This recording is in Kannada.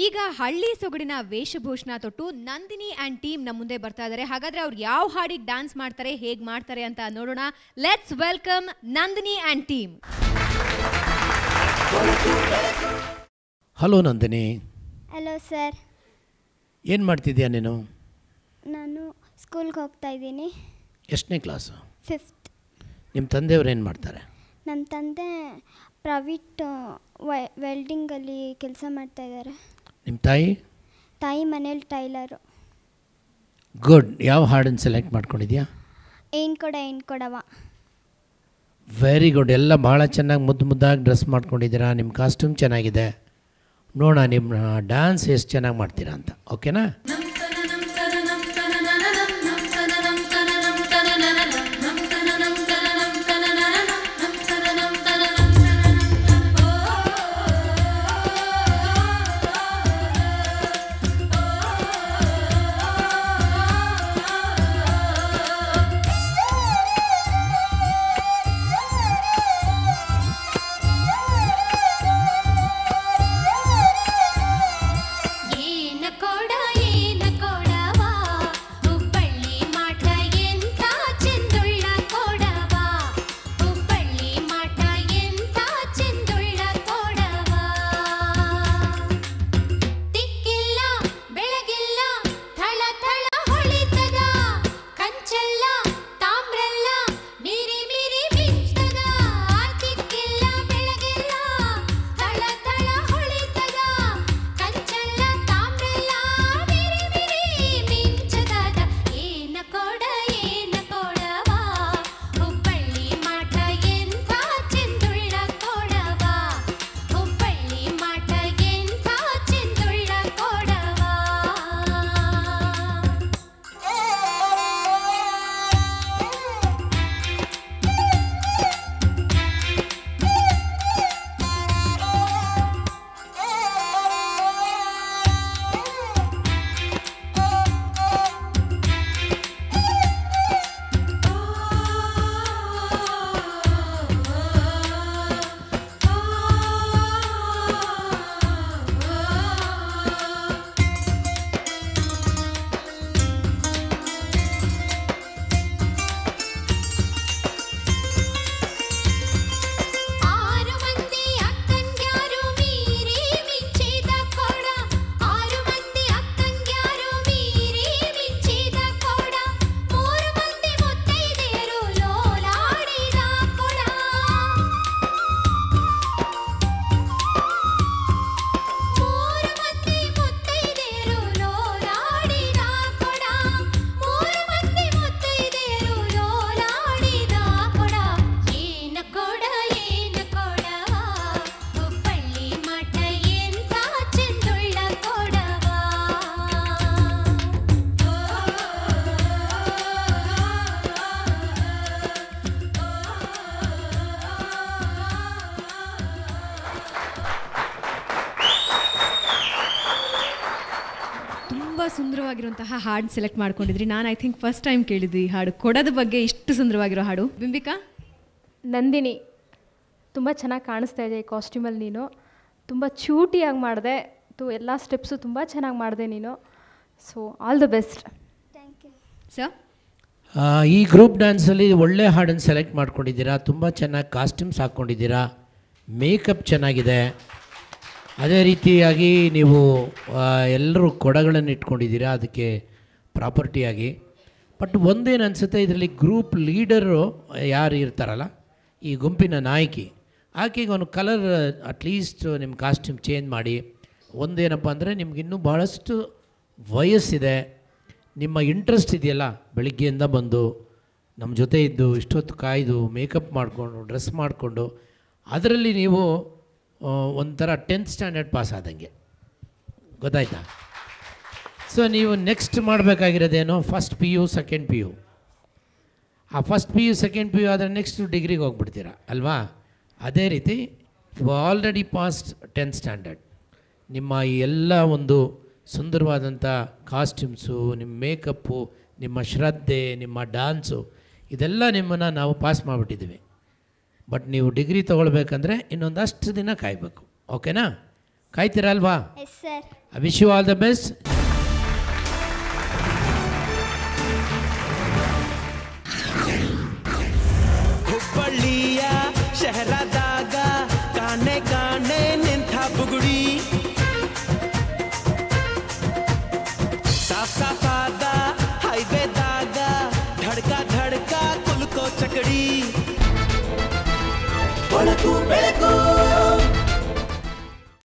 ಈಗ ಹಳ್ಳಿ ಸೊಗಡಿನ ವೇಷಭೂಷಣ ತೊಟ್ಟು ನಂದಿನಿ ಆ್ಯಂಡ್ ಟೀಮ್ ನಮ್ಮ ಮುಂದೆ ಬರ್ತಾ ಇದ್ದಾರೆ. ಹಾಗಾದ್ರೆ ಅವ್ರು ಯಾವ ಹಾಡಿಗೆ ಡ್ಯಾನ್ಸ್ ಮಾಡ್ತಾರೆ, ಹೇಗೆ ಮಾಡ್ತಾರೆ ಅಂತ ನೋಡೋಣ. Let's welcome Nandini and team. Hello Nandini. Hello sir. ಏನು ಮಾಡ್ತಿದ್ಯಾ ನೀನು? ನಾನು ಸ್ಕೂಲ್ಗೆ ಹೋಗ್ತಾ ಇದ್ದೀನಿ. ಎಷ್ಟನೇ ಕ್ಲಾಸು? 5th. ನಿಮ್ಮ ತಂದೆಯವ್ರು ಏನು ಮಾಡ್ತಾರೆ? ನಮ್ಮ ತಂದೆ ಪ್ರೈವೇಟ್ ವೆಲ್ಡಿಂಗಲ್ಲಿ ಕೆಲಸ ಮಾಡ್ತಾಯಿದ್ದಾರೆ. ನಿಮ್ಮ ತಾಯಿ? ತಾಯಿ ಮನೇಲಿ ಟೈಲರು. ಗುಡ್. ಯಾವ ಹಾಡನ್ನು ಸೆಲೆಕ್ಟ್ ಮಾಡ್ಕೊಂಡಿದ್ಯಾ? ಏನು ಕೊಡವ. Very good. ಎಲ್ಲ ಭಾಳ ಚೆನ್ನಾಗಿ ಮುದ್ದಾಗಿ ಡ್ರೆಸ್ ಮಾಡ್ಕೊಂಡಿದ್ದೀರಾ. ನಿಮ್ಮ ಕಾಸ್ಟ್ಯೂಮ್ ಚೆನ್ನಾಗಿದೆ. ನೋಡೋಣ ನಿಮ್ಮ ಡ್ಯಾನ್ಸ್ ಎಷ್ಟು ಚೆನ್ನಾಗಿ ಮಾಡ್ತೀರಾ ಅಂತ. ಓಕೆನಾ? ಸುಂದರವಾಗಿರುವಂತಹ ಹಾಡು ಸೆಲೆಕ್ಟ್ ಮಾಡ್ಕೊಂಡಿದ್ರಿ. ನಾನು ಐ ಥಿಂಕ್ ಫಸ್ಟ್ ಟೈಮ್ ಕೇಳಿದ್ವಿ ಈ ಹಾಡು. ಕೊಡದ ಬಗ್ಗೆ ಇಷ್ಟು ಸುಂದರವಾಗಿರೋ ಹಾಡು. ಬಿಂಬಿಕಾ? ನಂದಿನಿ, ತುಂಬ ಚೆನ್ನಾಗಿ ಕಾಣಿಸ್ತಾ ಇದೆ ಈ ಕಾಸ್ಟ್ಯೂಮಲ್ಲಿ. ನೀನು ತುಂಬ ಚೂಟಿಯಾಗಿ ಮಾಡಿದೆ. ಎಲ್ಲ ಸ್ಟೆಪ್ಸು ತುಂಬ ಚೆನ್ನಾಗಿ ಮಾಡಿದೆ ನೀನು. So all the best. Thank you sir. ಈ ಗ್ರೂಪ್ ಡ್ಯಾನ್ಸಲ್ಲಿ ಒಳ್ಳೆ ಹಾಡನ್ನು ಸೆಲೆಕ್ಟ್ ಮಾಡ್ಕೊಂಡಿದ್ದೀರಾ. ತುಂಬ ಚೆನ್ನಾಗಿ ಕಾಸ್ಟ್ಯೂಮ್ಸ್ ಹಾಕ್ಕೊಂಡಿದ್ದೀರಾ. ಮೇಕಪ್ ಚೆನ್ನಾಗಿದೆ. ಅದೇ ರೀತಿಯಾಗಿ ನೀವು ಎಲ್ಲರೂ ಕೊಡಗಳನ್ನು ಇಟ್ಕೊಂಡಿದ್ದೀರಾ ಅದಕ್ಕೆ ಪ್ರಾಪರ್ಟಿಯಾಗಿ. ಬಟ್ ಒಂದೇನು ಅನಿಸುತ್ತೆ, ಇದರಲ್ಲಿ ಗ್ರೂಪ್ ಲೀಡರು ಯಾರು ಇರ್ತಾರಲ್ಲ, ಈ ಗುಂಪಿನ ನಾಯಕಿ, ಆಕೆಗೆ ಒಂದು ಕಲರ್ ಅಟ್ಲೀಸ್ಟ್ ನಿಮ್ಮ ಕಾಸ್ಟ್ಯೂಮ್ ಚೇಂಜ್ ಮಾಡಿ. ಒಂದೇನಪ್ಪ ಅಂದರೆ ನಿಮಗಿನ್ನೂ ಭಾಳಷ್ಟು ವಯಸ್ಸಿದೆ, ನಿಮ್ಮ ಇಂಟ್ರೆಸ್ಟ್ ಇದೆಯಲ್ಲ, ಬೆಳಿಗ್ಗೆಯಿಂದ ಬಂದು ನಮ್ಮ ಜೊತೆ ಇದ್ದು ಇಷ್ಟೊತ್ತು ಕಾಯ್ದು ಮೇಕಪ್ ಮಾಡಿಕೊಂಡು ಡ್ರೆಸ್ ಮಾಡಿಕೊಂಡು ಅದರಲ್ಲಿ ನೀವು ಒಂಥರ 10th ಸ್ಟ್ಯಾಂಡರ್ಡ್ ಪಾಸ್ ಆದಂಗೆ, ಗೊತ್ತಾಯ್ತಾ? ಸೊ ನೀವು ನೆಕ್ಸ್ಟ್ ಮಾಡಬೇಕಾಗಿರೋದೇನೋ ಫಸ್ಟ್ PU ಸೆಕೆಂಡ್ PU. ಆ ಫಸ್ಟ್ PU ಸೆಕೆಂಡ್ PU ಆದರೆ ನೆಕ್ಸ್ಟ್ ಡಿಗ್ರಿಗೆ ಹೋಗ್ಬಿಡ್ತೀರಾ ಅಲ್ವಾ? ಅದೇ ರೀತಿ you already past 10th standard. ನಿಮ್ಮ ಈ ಎಲ್ಲ ಒಂದು ಸುಂದರವಾದಂಥ ಕಾಸ್ಟ್ಯೂಮ್ಸು, ನಿಮ್ಮ ಮೇಕಪ್ಪು, ನಿಮ್ಮ ಶ್ರದ್ಧೆ, ನಿಮ್ಮ ಡ್ಯಾನ್ಸು, ಇದೆಲ್ಲ ನಿಮ್ಮನ್ನು ನಾವು ಪಾಸ್ ಮಾಡಿಬಿಟ್ಟಿದ್ದೀವಿ. ಬಟ್ ನೀವು ಡಿಗ್ರಿ ತೊಗೊಳ್ಬೇಕಂದ್ರೆ ಇನ್ನೊಂದಷ್ಟು ದಿನ ಕಾಯಬೇಕು. ಓಕೆನಾ? ಕಾಯ್ತೀರಾ ಅಲ್ವಾ? Yes sir. I wish you all the best. ಹುಬ್ಬಳ್ಳಿಯ ಶಹರದಾಗ ಕಾಣೆ ಕಾಣೆ ನಿಂತ ಬುಗುಡಿ, ಸಾಫ್ ಸಾಫಾದ ಹೈವೇದಾಗ ಧಡ್ಕ ಧಡ್ಕ ಕುಲ್ಕೋ ಚಕಡಿ, ಬೆಳಕು ಬೆಳಕು